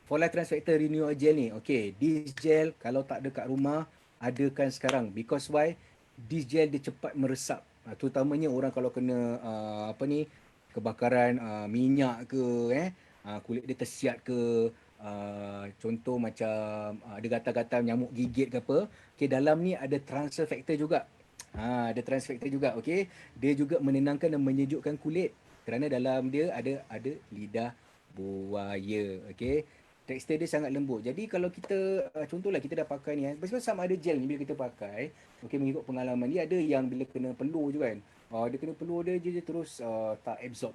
For Life Trans Factor Renewal Gel ni, okay, this gel kalau tak ada kat rumah, adakan sekarang. Because why? This gel dia cepat meresap. Terutamanya orang kalau kena apa ni, kebakaran minyak ke, kulit dia tersiat ke, contoh macam ada gatal-gatal nyamuk gigit ke apa. Okay, dalam ni ada transfer factor juga. Ada transfer factor juga, okay. Dia juga menenangkan dan menyejukkan kulit kerana dalam dia ada lidah buaya, okay. Tekstur dia sangat lembut. Jadi kalau kita contohlah kita dah pakai ni, sebab sama ada gel ni bila kita pakai, okey, mengikut pengalaman dia ada yang bila kena peluh je kan. Dia kena peluh dia terus tak absorb.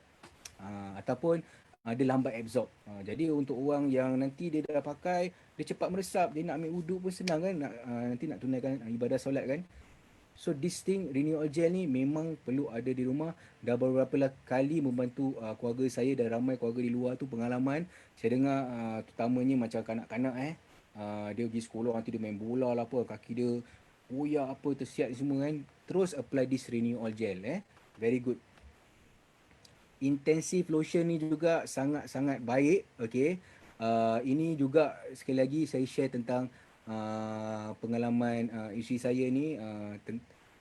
Ataupun dia lambat absorb. Jadi untuk orang yang nanti dia dah pakai, dia cepat meresap, dia nak ambil wuduk pun senang kan, nanti nak tunaikan ibadah solat kan. So this thing renewal gel ni memang perlu ada di rumah. Dah beberapa kali membantu keluarga saya dan ramai keluarga di luar tu pengalaman. Saya dengar terutamanya macam kanak-kanak dia pergi sekolah nanti dia main bola lah apa, kaki dia koyak apa tersiat semua kan. Terus apply this renewal gel Very good. Intensive lotion ni juga sangat-sangat baik, okey. Ini juga sekali lagi saya share tentang pengalaman isteri saya ni,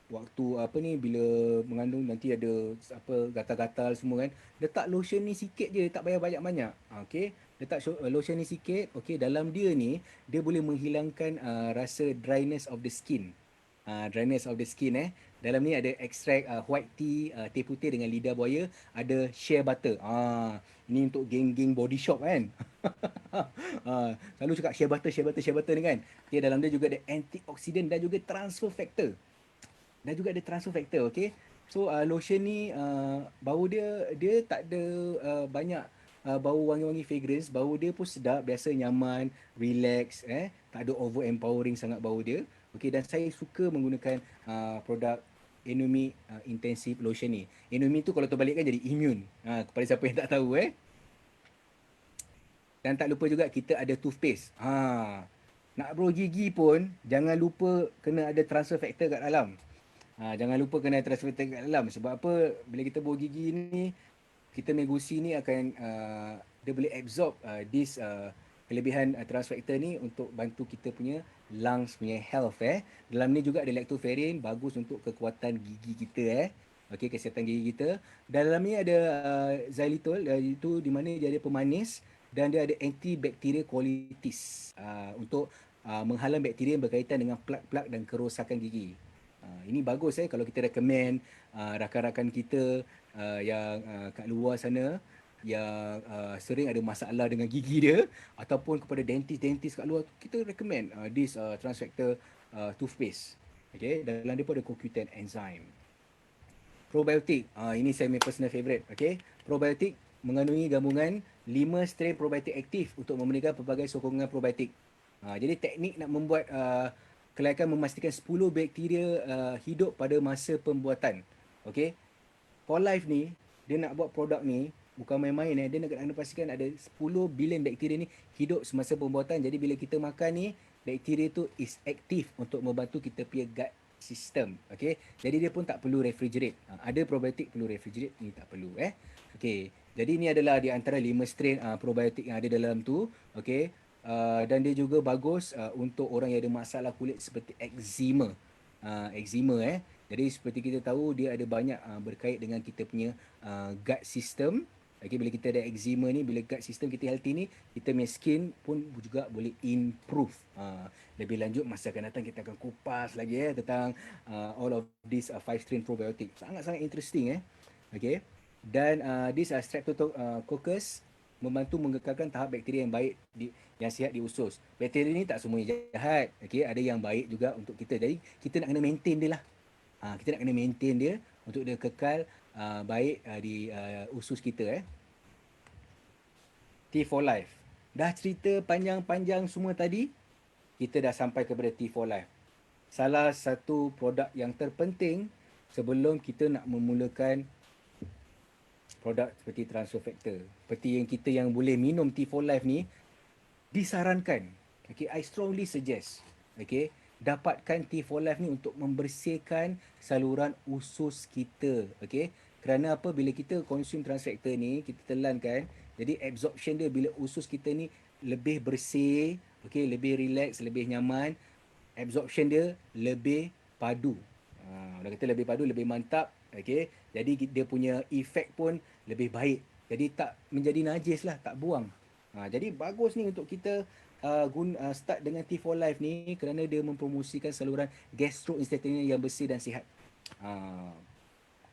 waktu apa ni bila mengandung nanti ada apa gatal-gatal semua kan. Letak lotion ni sikit je, tak payah banyak-banyak. Okey. Letak lotion ni sikit, okey, dalam dia ni dia boleh menghilangkan rasa dryness of the skin. Dryness of the skin Dalam ni ada ekstrak white tea, teh putih dengan lidah buaya, ada shea butter. Ini untuk geng-geng body shop kan. Selalu cakap shea butter, shea butter, shea butter ni kan. Okay, dalam dia juga ada antioksidan dan juga transfer factor. Dan juga ada transfer factor, okay. So lotion ni bau dia tak ada banyak bau wangi-wangi fragrance. Bau dia pun sedap, biasa, nyaman, relax, tak ada over empowering sangat bau dia. Okay, dan saya suka menggunakan produk Inumi Intensive Lotion ni. Inumi tu kalau terbalikkan jadi immune. Kepada siapa yang tak tahu Dan tak lupa juga kita ada toothpaste. Nak bro gigi pun jangan lupa kena ada transfer factor kat dalam. Jangan lupa kena ada transfer factor kat dalam. Sebab apa? Bila kita bro gigi ni, kita negosi ni akan dia boleh absorb this kelebihan transfer factor ni untuk bantu kita punya lungs punya health Dalam ni juga ada lactoferrin, bagus untuk kekuatan gigi kita Okey, kesihatan gigi kita. Dalam ni ada xylitol, itu di mana dia ada pemanis dan dia ada antibacterial qualities untuk menghalang bakteria yang berkaitan dengan plak-plak dan kerosakan gigi. Ini bagus kalau kita recommend rakan-rakan kita yang kat luar sana yang sering ada masalah dengan gigi dia ataupun kepada dentist-dentist kat luar, kita recommend this Transfactor toothpaste. Okay, dalam dia pun ada CoQ10 enzyme. Probiotik, ini saya punya personal favourite. Okay, probiotik mengandungi gabungan 5 strain probiotik aktif untuk memberikan pelbagai sokongan probiotik. Jadi teknik nak membuat kelayakan memastikan 10 bakteria hidup pada masa pembuatan. Okay, For Life ni, dia nak buat produk ni bukan main-main Dia nak kena pastikan ada 10 bilion bakteria ni hidup semasa pembuatan. Jadi bila kita makan ni, bakteria tu is aktif untuk membantu kita punya gut system. Okay, jadi dia pun tak perlu refrigerate. Ada probiotik perlu refrigerate, ni tak perlu Okay, jadi ni adalah di antara 5 strain probiotik yang ada dalam tu. Okay, dan dia juga bagus untuk orang yang ada masalah kulit seperti eczema. Eczema Jadi seperti kita tahu, dia ada banyak berkait dengan kita punya gut system. Okay, bila kita ada eczema ni, bila gut system kita healthy ni, kita punya skin pun juga boleh improve. Lebih lanjut masa akan datang kita akan kupas lagi tentang all of these 5 strain probiotic. Sangat-sangat interesting Okay. Dan this Streptococcus membantu mengekalkan tahap bakteria yang baik yang sihat di usus. Bakteria ni tak semuanya jahat. Okay, ada yang baik juga untuk kita. Jadi kita nak kena maintain dia lah. Kita nak kena maintain dia untuk dia kekal baik di usus kita T for Life. Dah cerita panjang-panjang semua tadi, kita dah sampai kepada T for Life. Salah satu produk yang terpenting sebelum kita nak memulakan produk seperti transfer factor. Seperti yang kita yang boleh minum T for Life ni, disarankan. Okay, I strongly suggest. Okay, dapatkan T for Life ni untuk membersihkan saluran usus kita. Okay, kerana apa? Bila kita konsum transfactor ni, kita telan kan, Jadi absorption dia bila usus kita ni lebih bersih, okey, lebih relax, lebih nyaman, absorption dia lebih padu. Orang kata lebih padu, lebih mantap, okey. Jadi dia punya efek pun lebih baik. Jadi tak menjadi najis lah, tak buang. Jadi bagus ni untuk kita start dengan T4 Life ni kerana dia mempromosikan saluran gastrointestinal yang bersih dan sihat. Uh,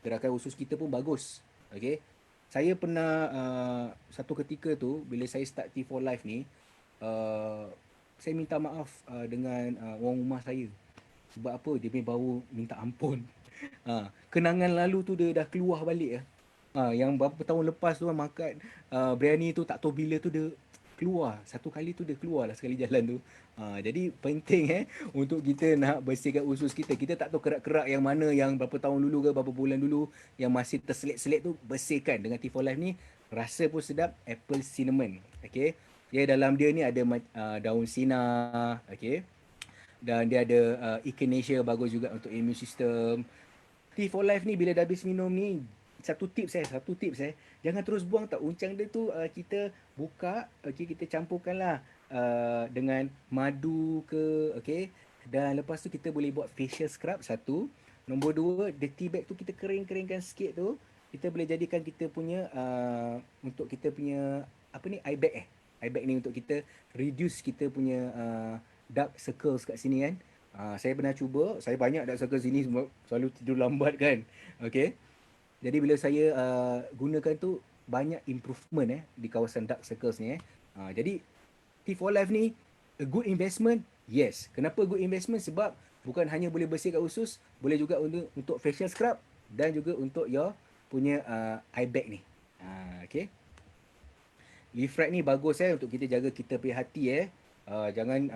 Gerakan usus kita pun bagus. Okay. Saya pernah satu ketika tu bila saya start T4 Life ni, uh, saya minta maaf dengan orang rumah saya. Sebab apa? Dia punya bau minta ampun. Kenangan lalu tu dia dah keluar balik. Yang berapa tahun lepas tu makan biryani tu tak tahu bila tu dia keluar. Satu kali tu dia keluar lah sekali jalan tu. Jadi penting untuk kita nak bersihkan usus kita. Kita tak tahu kerak-kerak yang mana yang berapa tahun dulu ke berapa bulan dulu yang masih terselit-selit tu, bersihkan dengan T4 Life ni. Rasa pun sedap, apple cinnamon. Okay. Dia dalam dia ni ada daun sina, okay. Dan dia ada echinacea, bagus juga untuk immune system. T4 Life ni bila dah habis minum ni, satu tips jangan terus buang tak. Uncang dia tu kita buka, okey, kita campurkanlah dengan madu ke, okey. Dan lepas tu kita boleh buat facial scrub satu. Nombor dua, the tea bag tu kita keringkan sikit tu. Kita boleh jadikan kita punya untuk kita punya apa ni, eye bag Eye bag ni untuk kita reduce kita punya dark circles kat sini kan. Saya pernah cuba, saya banyak dark circle sini sebab selalu tidur lambat kan. Okay. Jadi bila saya gunakan tu, banyak improvement di kawasan dark circles ni. Jadi T4 Life ni a good investment. Yes. Kenapa good investment? Sebab bukan hanya boleh bersihkan usus, boleh juga untuk facial scrub dan juga untuk your punya eye bag ni. Okay. Leaf Right ni bagus untuk kita jaga kita punya hati jangan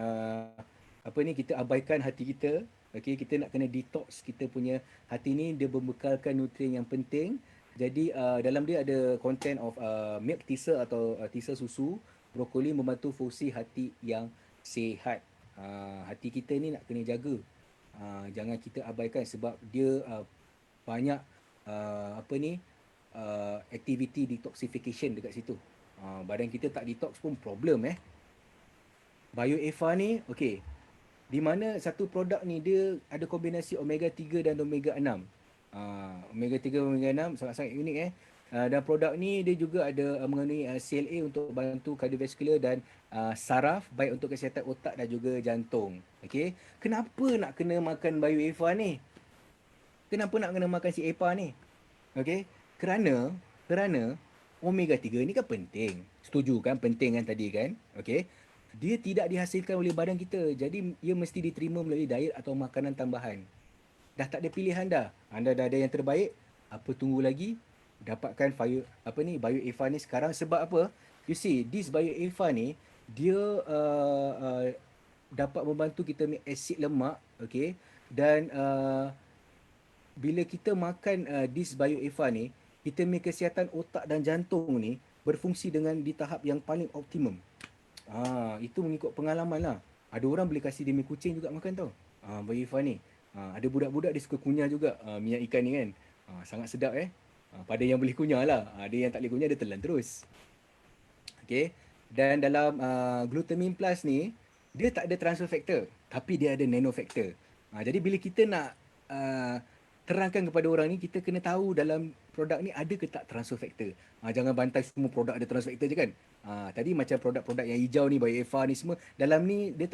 apa ni, kita abaikan hati kita. Okey, kita nak kena detox kita punya hati ni, dia membekalkan nutrien yang penting. Jadi dalam dia ada content of milk teaser atau teaser susu. Brokoli membantu fungsi hati yang sihat. Hati kita ni nak kena jaga. Jangan kita abaikan sebab dia banyak apa ni activity detoxification dekat situ. Badan kita tak detox pun problem BioEva ni, okey. Di mana satu produk ni dia ada kombinasi omega 3 dan omega 6. Omega 3 dan omega 6 sangat-sangat unik dan produk ni dia juga ada mengandungi CLA untuk bantu kardiovaskular dan saraf, baik untuk kesihatan otak dan juga jantung. Okey. Kenapa nak kena makan BioEva ni? Kenapa nak kena makan si EPA ni? Okey. Kerana omega 3 ni kan penting. Setuju kan? Penting kan tadi kan? Okey. Dia tidak dihasilkan oleh badan kita. Jadi ia mesti diterima melalui diet atau makanan tambahan. Dah tak ada pilihan dah. Anda dah ada yang terbaik. Apa tunggu lagi? Dapatkan BioEva ni sekarang. Sebab apa? You see, this BioEva ni dia dapat membantu kita punya asid lemak, okey. Dan bila kita makan this BioEva ni, kita punya kesihatan otak dan jantung ni berfungsi dengan di tahap yang paling optimum. Itu mengikut pengalaman lah. Ada orang boleh kasih dia punya kucing juga makan tau. BioEva ni. Ada budak-budak dia suka kunyah juga minyak ikan ni kan. Sangat sedap pada yang boleh kunyah lah. Ada yang tak boleh kunyah, dia telan terus. Okay. Dan dalam glutamine plus ni, dia tak ada transfer factor, tapi dia ada nano factor. Jadi bila kita nak terangkan kepada orang ni, kita kena tahu dalam produk ni ada ke tak transfer factor. Jangan bantai semua produk ada transfer factor je kan. Tadi macam produk-produk yang hijau ni, BioEva ni semua, dalam ni dia tak